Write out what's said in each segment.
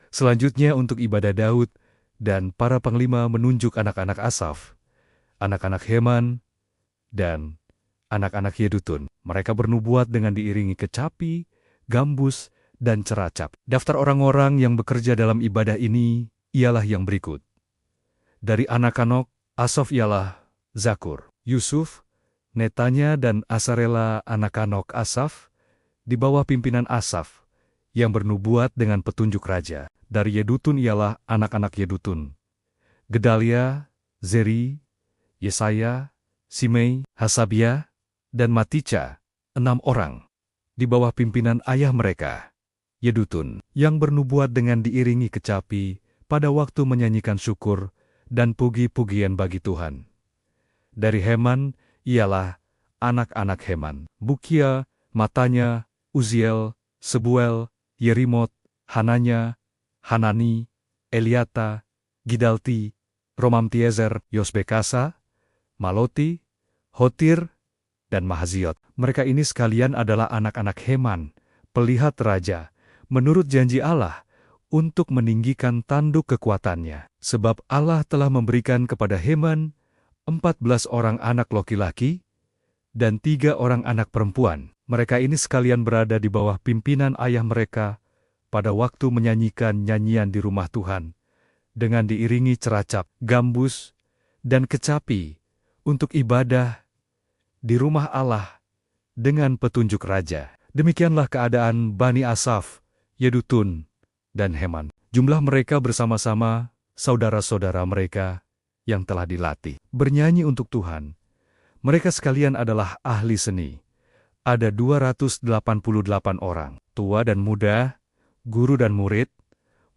Selanjutnya untuk ibadah Daud dan para panglima menunjuk anak-anak Asaf, anak-anak Heman, dan anak-anak Yedutun. Mereka bernubuat dengan diiringi kecapi, gambus, dan ceracap. Daftar orang-orang yang bekerja dalam ibadah ini ialah yang berikut. Dari anak Hanok, Asaf ialah Zakur, Yusuf, Netanya dan Asarela anak Hanok Asaf, di bawah pimpinan Asaf, yang bernubuat dengan petunjuk raja. Dari Yedutun ialah anak-anak Yedutun, Gedalia, Zeri, Yesaya, Simei, Hasabia, dan Matica, 6 orang, di bawah pimpinan ayah mereka, Yedutun, yang bernubuat dengan diiringi kecapi pada waktu menyanyikan syukur dan puji-pujian bagi Tuhan. Dari Heman ialah anak-anak Heman, Bukia, Matanya, Uziel, Sebuel, Yerimot, Hananya, Hanani, Eliata, Gidalti, Romamtiezer, Yosbekasa, Maloti, Hotir, dan Mahaziot. Mereka ini sekalian adalah anak-anak Heman, pelihat raja, menurut janji Allah, untuk meninggikan tanduk kekuatannya. Sebab Allah telah memberikan kepada Heman 14 orang anak laki-laki dan 3 orang anak perempuan. Mereka ini sekalian berada di bawah pimpinan ayah mereka pada waktu menyanyikan nyanyian di rumah Tuhan, dengan diiringi ceracap, gambus, dan kecapi untuk ibadah di rumah Allah dengan petunjuk raja. Demikianlah keadaan Bani Asaf, Yedutun, dan Heman. Jumlah mereka bersama-sama saudara-saudara mereka yang telah dilatih bernyanyi untuk Tuhan. Mereka sekalian adalah ahli seni. Ada 288 orang, tua dan muda, guru dan murid,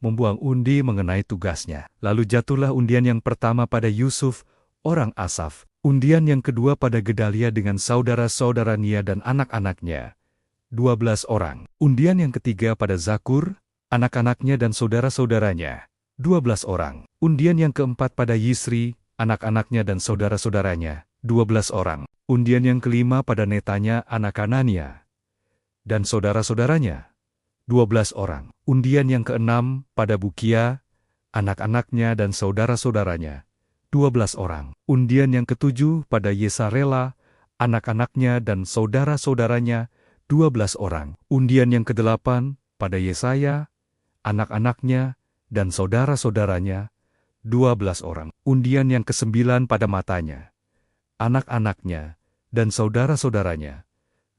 membuang undi mengenai tugasnya. Lalu jatuhlah undian yang pertama pada Yusuf, orang Asaf. Undian yang kedua pada Gedalia dengan saudara-saudaranya dan anak-anaknya, 12 orang. Undian yang ketiga pada Zakur, anak-anaknya dan saudara-saudaranya, 12 orang. Undian yang keempat pada Yisri, anak-anaknya dan saudara-saudaranya, 12 orang. Undian yang kelima pada Netanya, anak Hanania, dan saudara-saudaranya, 12 orang. Undian yang keenam pada Bukia, anak-anaknya dan saudara-saudaranya, 12 orang. Undian yang ketujuh pada Yesarela, anak-anaknya dan saudara-saudaranya, 12 orang. Undian yang kedelapan pada Yesaya, anak-anaknya dan saudara-saudaranya, 12 orang. Undian yang kesembilan pada Matanya, anak-anaknya dan saudara-saudaranya,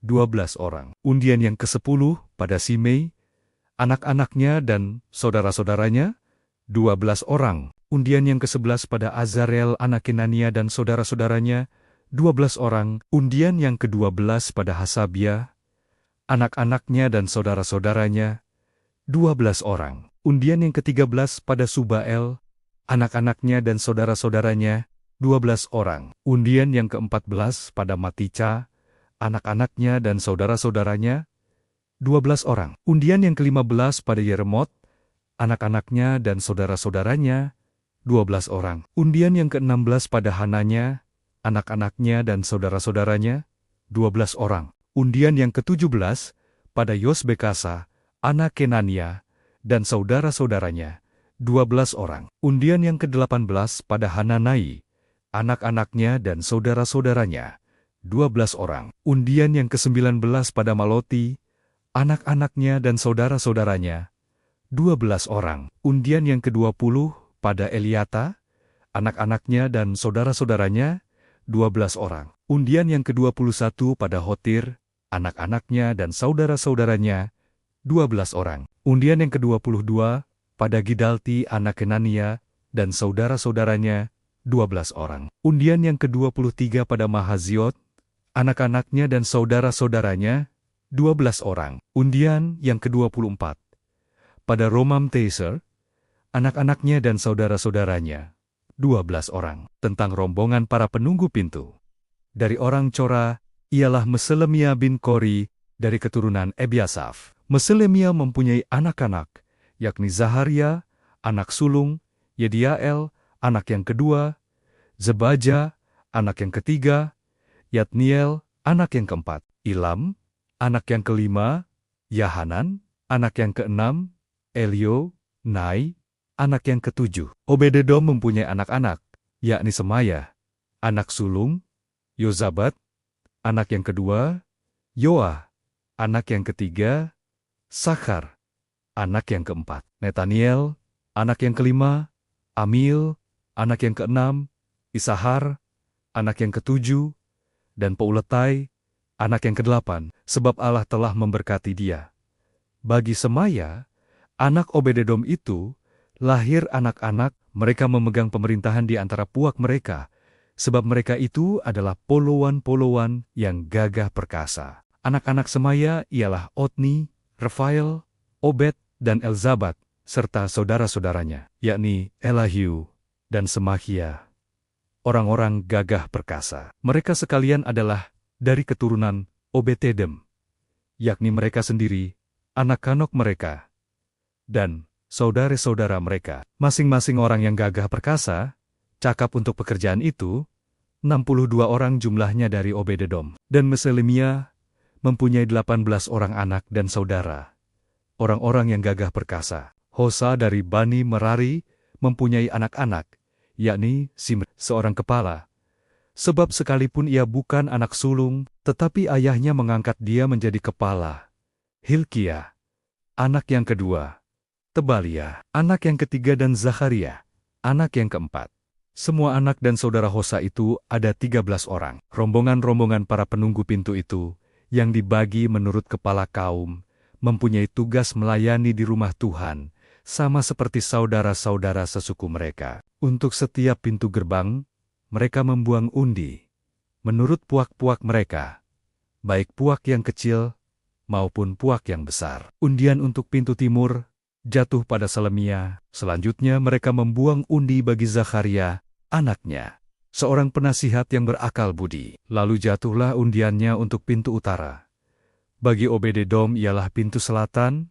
12 orang. Undian yang ke-10 pada Simei, anak-anaknya dan saudara-saudaranya, 12 orang. Undian yang ke-11 pada Azarel anak Kenania dan saudara-saudaranya, 12 orang. Undian yang ke-12 pada Hasabia, anak-anaknya dan saudara-saudaranya, 12 orang. Undian yang ke-13 pada Subael, anak-anaknya dan saudara-saudaranya, 12 orang. Undian yang ke-14 pada Matica, anak-anaknya dan saudara-saudaranya, 12 orang. Undian yang ke-15 pada Yeremot, anak-anaknya dan saudara-saudaranya, 12 orang. Undian yang ke-16 pada Hananya, anak-anaknya dan saudara-saudaranya, 12 orang. Undian yang ke-17 pada Yosbekasa, anak Kenania, dan saudara-saudaranya, 12 orang. Undian yang ke-18 pada Hananai, anak-anaknya dan saudara-saudaranya, 12 orang. Undian yang ke-19 pada Maloti, anak-anaknya dan saudara-saudaranya, 12 orang. Undian yang ke-20 pada Eliata, anak-anaknya dan saudara-saudaranya, 12 orang. Undian yang ke-21 pada Hotir, anak-anaknya dan saudara-saudaranya, 12 orang. Undian yang ke-22 pada Gidalti anak Kenania dan saudara-saudaranya, 12 orang. Undian yang ke-23 pada Mahaziot, anak-anaknya dan saudara-saudaranya, 12 orang. Undian yang ke-24 pada Romamtiezer, anak-anaknya dan saudara-saudaranya, 12 orang. Tentang rombongan para penunggu pintu. Dari orang Cora, ialah Meselemia bin Kori, dari keturunan Ebiasaf. Meselemia mempunyai anak-anak, yakni Zaharia, anak sulung, Yediael, anak yang kedua, Zebaja, anak yang ketiga, Yatniel, anak yang keempat, Ilam, anak yang kelima, Yahanan, anak yang keenam, Elio, Nai, anak yang ketujuh. Obed-Edom mempunyai anak-anak, yakni Semaya, anak sulung, Yozabat, anak yang kedua, Yoah, anak yang ketiga, Sakhar, anak yang keempat, Netaniel, anak yang kelima, Amil, anak yang keenam, Isahar, anak yang ketujuh, dan Pouletai, anak yang kedelapan, sebab Allah telah memberkati dia. Bagi Semaya, anak Obed-Edom itu, lahir anak-anak, mereka memegang pemerintahan di antara puak mereka, sebab mereka itu adalah polowan-polowan yang gagah perkasa. Anak-anak Semaya ialah Otni, Refael, Obed, dan Elzabat, serta saudara-saudaranya, yakni Elahiu dan Semahia, orang-orang gagah perkasa. Mereka sekalian adalah dari keturunan Obed-Edom, yakni mereka sendiri, anak Kanok mereka, dan saudara-saudara mereka. Masing-masing orang yang gagah perkasa, cakap untuk pekerjaan itu, 62 orang jumlahnya dari Obed-Edom. Dan Meselemia mempunyai 18 orang anak dan saudara, orang-orang yang gagah perkasa. Hosa dari Bani Merari mempunyai anak-anak, yakni Simri, seorang kepala. Sebab sekalipun ia bukan anak sulung, tetapi ayahnya mengangkat dia menjadi kepala. Hilkiah, anak yang kedua. Tebalia, anak yang ketiga, dan Zakharia, anak yang keempat. Semua anak dan saudara Hosa itu ada 13 orang. Rombongan-rombongan para penunggu pintu itu, yang dibagi menurut kepala kaum, mempunyai tugas melayani di rumah Tuhan, sama seperti saudara-saudara sesuku mereka. Untuk setiap pintu gerbang, mereka membuang undi, menurut puak-puak mereka, baik puak yang kecil maupun puak yang besar. Undian untuk pintu timur jatuh pada Selemia. Selanjutnya mereka membuang undi bagi Zakharia, anaknya, seorang penasihat yang berakal budi. Lalu jatuhlah undiannya untuk pintu utara. Bagi Obed-Edom ialah pintu selatan,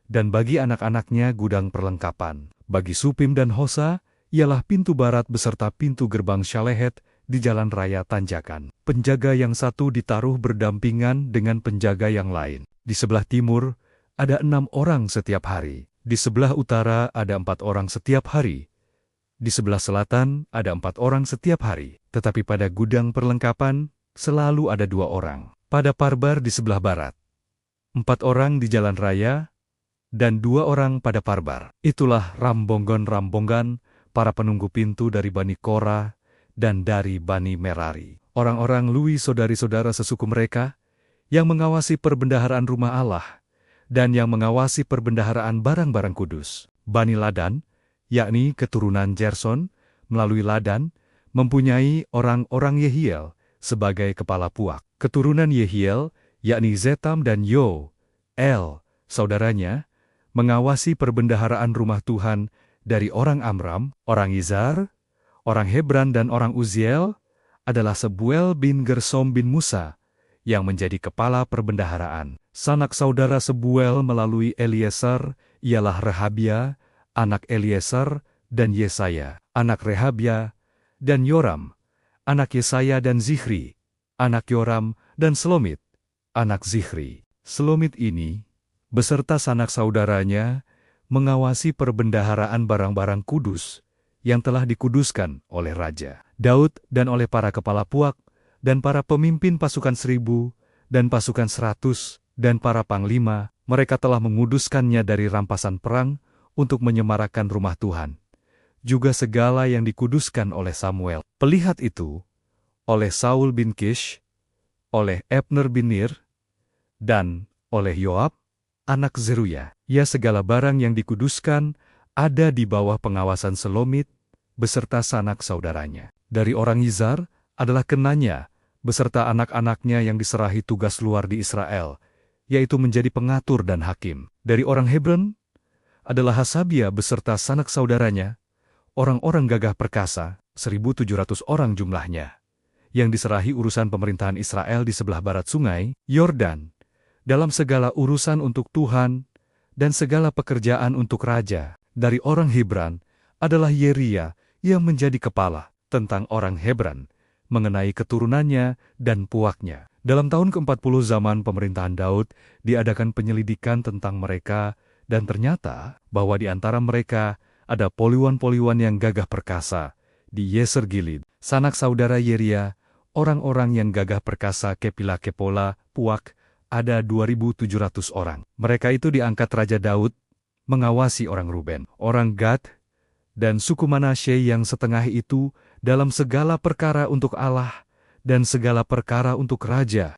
dan bagi anak-anaknya gudang perlengkapan. Bagi Supim dan Hosa ialah pintu barat beserta pintu gerbang Syalehet di jalan raya tanjakan. Penjaga yang satu ditaruh berdampingan dengan penjaga yang lain. Di sebelah timur ada 6 orang setiap hari. Di sebelah utara ada 4 orang setiap hari. Di sebelah selatan ada 4 orang setiap hari. Tetapi pada gudang perlengkapan selalu ada 2 orang. Pada parbar di sebelah barat, 4 orang di jalan raya, dan 2 orang pada parbar. Itulah rambonggon-rambonggan para penunggu pintu dari Bani Korah dan dari Bani Merari. Orang-orang Lui, saudari-saudara sesuku mereka, yang mengawasi perbendaharaan rumah Allah, dan yang mengawasi perbendaharaan barang-barang kudus. Bani Ladan, yakni keturunan Gerson, melalui Ladan, mempunyai orang-orang Yehiel sebagai kepala puak. Keturunan Yehiel, yakni Zetam dan El, saudaranya, mengawasi perbendaharaan rumah Tuhan dari orang Amram, orang Izhar, orang Hebran dan orang Uziel, adalah Sebuel bin Gersom bin Musa, yang menjadi kepala perbendaharaan. Sanak saudara Sebuel melalui Eliezer ialah Rehabia, anak Eliezer, dan Yesaya, anak Rehabia, dan Yoram, anak Yesaya, dan Zichri, anak Yoram, dan Selomit, anak Zichri. Selomit ini, beserta sanak saudaranya, mengawasi perbendaharaan barang-barang kudus yang telah dikuduskan oleh Raja Daud dan oleh para kepala puak, dan para pemimpin pasukan 1000 dan pasukan 100, dan para panglima. Mereka telah menguduskannya dari rampasan perang untuk menyemarakan rumah Tuhan. Juga segala yang dikuduskan oleh Samuel, pelihat itu, oleh Saul bin Kish, oleh Abner bin Ner, dan oleh Yoab, anak Zeruya. Ya, segala barang yang dikuduskan ada di bawah pengawasan Selomit beserta sanak saudaranya. Dari orang Izhar adalah Kenanya beserta anak-anaknya yang diserahi tugas luar di Israel, yaitu menjadi pengatur dan hakim. Dari orang Hebron adalah Hasabia beserta sanak saudaranya, orang-orang gagah perkasa, 1.700 orang jumlahnya, yang diserahi urusan pemerintahan Israel di sebelah barat sungai Yordan, dalam segala urusan untuk Tuhan dan segala pekerjaan untuk raja. Dari orang Hebron adalah Yeria yang menjadi kepala tentang orang Hebron, mengenai keturunannya dan puaknya. Dalam tahun ke-40 zaman pemerintahan Daud, diadakan penyelidikan tentang mereka Dan ternyata bahwa di antara mereka ada poliwan-poliwan yang gagah perkasa. Di Yeser Gilid, sanak saudara Yeria, orang-orang yang gagah perkasa Kepila Kepola, Puak, ada 2.700 orang. Mereka itu diangkat Raja Daud, mengawasi orang Ruben, orang Gad, dan suku Manasye yang setengah itu dalam segala perkara untuk Allah dan segala perkara untuk raja.